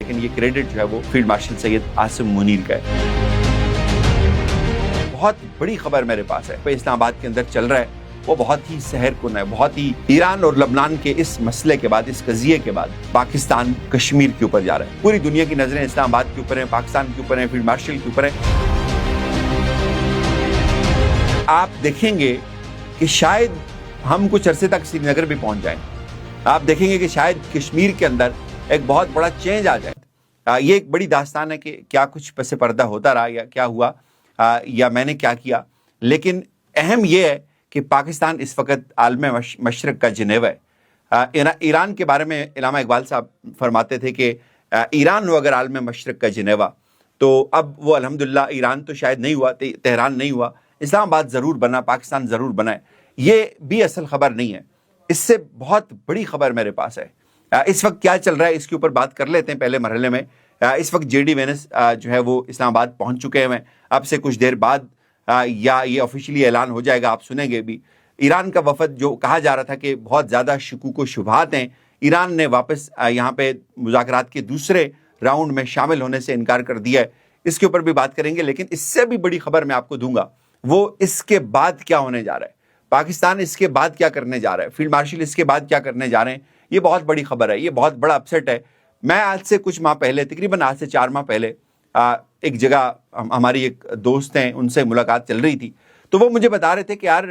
لیکن یہ کریڈٹ جو ہے وہ فیلڈ مارشل سید عاصم منیر کا ہے۔ بہت بڑی خبر میرے پاس ہے، اسلام آباد کے اندر چل رہا ہے، وہ بہت ہی سحر کن ہے، بہت ہی ایران اور لبنان کے اس مسئلے کے بعد، اس قضیے کے بعد پاکستان کشمیر کے اوپر جا رہا ہے۔ پوری دنیا کی نظریں اسلام آباد کے اوپر ہیں، پاکستان کے اوپر ہیں، فیلڈ مارشل کے اوپر ہیں۔ آپ دیکھیں گے کہ شاید ہم کچھ عرصے تک سری نگر بھی پہنچ جائیں، آپ دیکھیں گے کہ شاید کشمیر کے اندر ایک بہت بڑا چینج آ جائے۔ یہ ایک بڑی داستان ہے کہ کیا کچھ پس پردہ ہوتا رہا یا کیا ہوا یا میں نے کیا کیا، لیکن اہم یہ ہے کہ پاکستان اس وقت عالم مشرق کا جنیو ہے۔ ایران کے بارے میں علامہ اقبال صاحب فرماتے تھے کہ ایران ہو اگر عالم مشرق کا جنیوا، تو اب وہ الحمدللہ ایران تو شاید نہیں ہوا، تہران نہیں ہوا، اسلام آباد ضرور بنا، پاکستان ضرور بنا ہے۔ یہ بھی اصل خبر نہیں ہے، اس سے بہت بڑی خبر میرے پاس ہے۔ اس وقت کیا چل رہا ہے اس کے اوپر بات کر لیتے ہیں پہلے مرحلے میں۔ اس وقت جے ڈی وینس جو ہے وہ اسلام آباد پہنچ چکے ہیں، اب سے کچھ دیر بعد یا یہ آفیشیلی اعلان ہو جائے گا، آپ سنیں گے بھی۔ ایران کا وفد جو کہا جا رہا تھا کہ بہت زیادہ شکوک و شبہات ہیں، ایران نے واپس یہاں پہ مذاکرات کے دوسرے راؤنڈ میں شامل ہونے سے انکار کر دیا ہے، اس کے اوپر بھی بات کریں گے۔ لیکن اس سے بھی بڑی خبر میں آپ کو دوں گا، وہ اس کے بعد کیا ہونے جا رہا ہے، پاکستان اس کے بعد کیا کرنے جا رہا ہے، فیلڈ مارشل اس کے بعد کیا کرنے جا رہے ہیں۔ یہ بہت بڑی خبر ہے، یہ بہت بڑا اپسیٹ ہے۔ میں آج سے کچھ ماہ پہلے، تقریباً آج سے 4 ماہ پہلے، ایک جگہ ہماری ایک دوست ہیں، ان سے ملاقات چل رہی تھی، تو وہ مجھے بتا رہے تھے کہ یار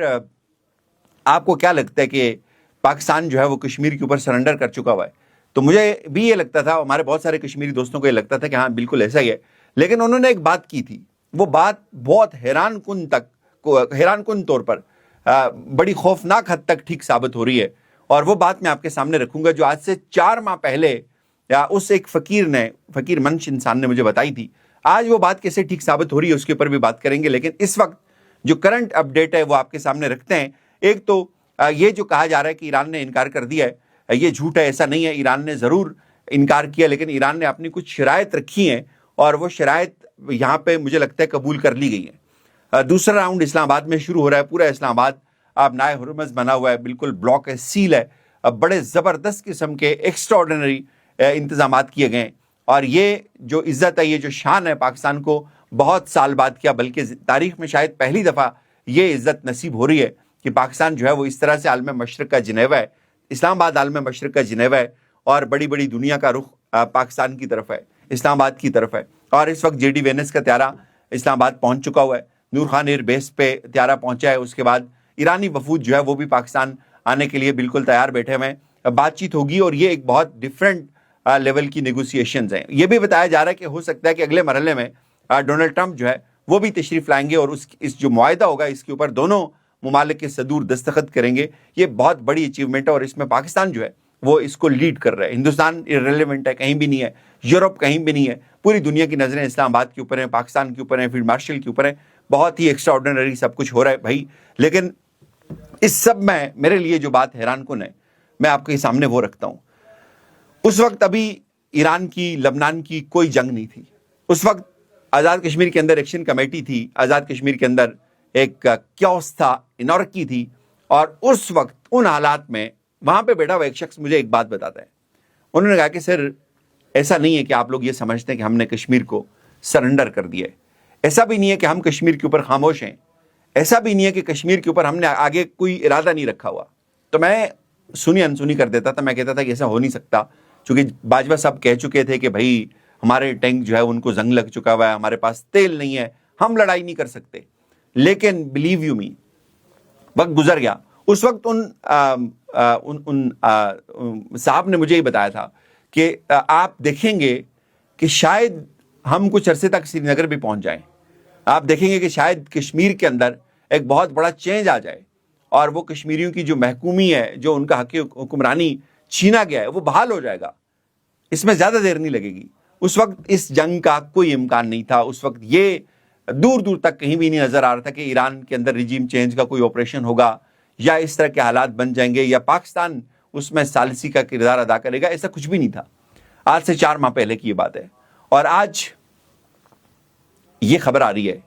آپ کو کیا لگتا ہے کہ پاکستان جو ہے وہ کشمیر کے اوپر سرنڈر کر چکا ہوا ہے؟ تو مجھے بھی یہ لگتا تھا، ہمارے بہت سارے کشمیری دوستوں کو یہ لگتا تھا کہ ہاں بالکل ایسا ہی ہے، لیکن انہوں نے ایک بات کی تھی، وہ بات بہت حیران کن طور پر بڑی خوفناک حد تک ٹھیک ثابت ہو رہی ہے، اور وہ بات میں آپ کے سامنے رکھوں گا جو آج سے 4 ماہ پہلے اس ایک فقیر منش انسان نے مجھے بتائی تھی۔ آج وہ بات کیسے ٹھیک ثابت ہو رہی ہے اس کے اوپر بھی بات کریں گے، لیکن اس وقت جو کرنٹ اپڈیٹ ہے وہ آپ کے سامنے رکھتے ہیں۔ ایک تو یہ جو کہا جا رہا ہے کہ ایران نے انکار کر دیا ہے، یہ جھوٹ ہے، ایسا نہیں ہے، ایران نے ضرور انکار کیا، لیکن ایران نے اپنی کچھ شرائط رکھی ہیں اور وہ شرائط یہاں پہ مجھے لگتا ہے قبول کر لی گئی ہیں۔ دوسرا راؤنڈ اسلام آباد میں شروع ہو رہا ہے، پورا اسلام آباد اب نائے حرمز بنا ہوا ہے، بالکل بلاک ہے، سیل ہے، بڑے زبردست قسم کے ایکسٹراڈنری انتظامات کیے گئے ہیں، اور یہ جو عزت ہے، یہ جو شان ہے، پاکستان کو بہت سال بعد کیا، بلکہ تاریخ میں شاید پہلی دفعہ یہ عزت نصیب ہو رہی ہے کہ پاکستان جو ہے وہ اس طرح سے عالم مشرق کا جنیوا ہے، اسلام آباد عالم مشرق کا جنیوا ہے، اور بڑی بڑی دنیا کا رخ پاکستان کی طرف ہے، اسلام آباد کی طرف ہے۔ اور اس وقت جے ڈی وینس کا طیارہ اسلام آباد پہنچ چکا ہوا ہے، نور خان ایئر بیس پہ طیارہ پہنچا ہے، اس کے بعد ایرانی وفود جو ہے وہ بھی پاکستان آنے کے لیے بالکل تیار بیٹھے ہوئے ہیں، بات چیت ہوگی، اور یہ ایک بہت ڈیفرنٹ لیول کی نیگوسیشنز ہیں۔ یہ بھی بتایا جا رہا ہے کہ ہو سکتا ہے کہ اگلے مرحلے میں ڈونلڈ ٹرمپ جو ہے وہ بھی تشریف لائیں گے، اور اس جو معاہدہ ہوگا اس کے اوپر دونوں ممالک کے صدور دستخط کریں گے۔ یہ بہت بڑی اچیومنٹ ہے، اور اس میں پاکستان جو ہے وہ اس کو لیڈ کر رہا ہے۔ ہندوستان ارریلیونٹ ہے، کہیں بھی نہیں ہے، یورپ کہیں بھی نہیں ہے، پوری دنیا کی نظریں اسلام آباد کے اوپر ہیں، پاکستان کے اوپر ہیں، فیلڈ مارشل کے اوپر ہیں، بہت ہی ایکسٹرا آرڈنری سب کچھ ہو رہا ہے بھائی۔ لیکن اس سب میں میرے لیے جو بات حیران کن ہے، میں آپ کے سامنے وہ رکھتا ہوں۔ اس وقت ابھی ایران کی، لبنان کی کوئی جنگ نہیں تھی، اس وقت آزاد کشمیر کے اندر ایکشن کمیٹی تھی، آزاد کشمیر کے اندر ایک کیوس تھا، انارکی تھی، اور اس وقت ان حالات میں وہاں پہ بیٹھا ہوا ایک شخص مجھے ایک بات بتاتا ہے، انہوں نے کہا کہ سر ایسا نہیں ہے کہ آپ لوگ یہ سمجھتے ہیں کہ ہم نے کشمیر کو سرنڈر کر دیا ہے، ایسا بھی نہیں ہے کہ ہم کشمیر کے اوپر خاموش ہیں، ایسا بھی نہیں ہے کہ کشمیر کے اوپر ہم نے آگے کوئی ارادہ نہیں رکھا ہوا۔ تو میں سنی انسنی کر دیتا تھا، میں کہتا تھا کہ ایسا ہو نہیں سکتا، چونکہ باجوہ صاحب کہہ چکے تھے کہ بھائی ہمارے ٹینک جو ہے ان کو زنگ لگ چکا ہوا ہے، ہمارے پاس تیل نہیں ہے، ہم لڑائی نہیں کر سکتے۔ لیکن بلیو یو می، وقت گزر گیا، اس وقت ان صاحب نے مجھے یہ بتایا تھا کہ آپ دیکھیں گے کہ شاید ہم کچھ عرصے تک سری نگر بھی پہنچ جائیں، آپ دیکھیں گے کہ شاید کشمیر کے اندر ایک بہت بڑا چینج آ جائے، اور وہ کشمیریوں کی جو محکومی ہے، جو ان کا حق حکمرانی چھینا گیا ہے، وہ بحال ہو جائے گا، اس میں زیادہ دیر نہیں لگے گی۔ اس وقت اس جنگ کا کوئی امکان نہیں تھا، اس وقت یہ دور دور تک کہیں بھی نہیں نظر آ رہا تھا کہ ایران کے اندر ریجیم چینج کا کوئی آپریشن ہوگا، یا اس طرح کے حالات بن جائیں گے، یا پاکستان اس میں ثالثی کا کردار ادا کرے گا، ایسا کچھ بھی نہیں تھا۔ آج سے 4 ماہ پہلے کی یہ بات ہے، اور آج یہ خبر آ رہی ہے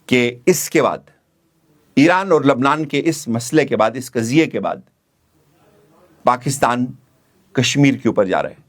کہ اس کے بعد ایران اور لبنان کے اس مسئلے کے بعد، اس قضیے کے بعد پاکستان کشمیر کے اوپر جا رہا ہے۔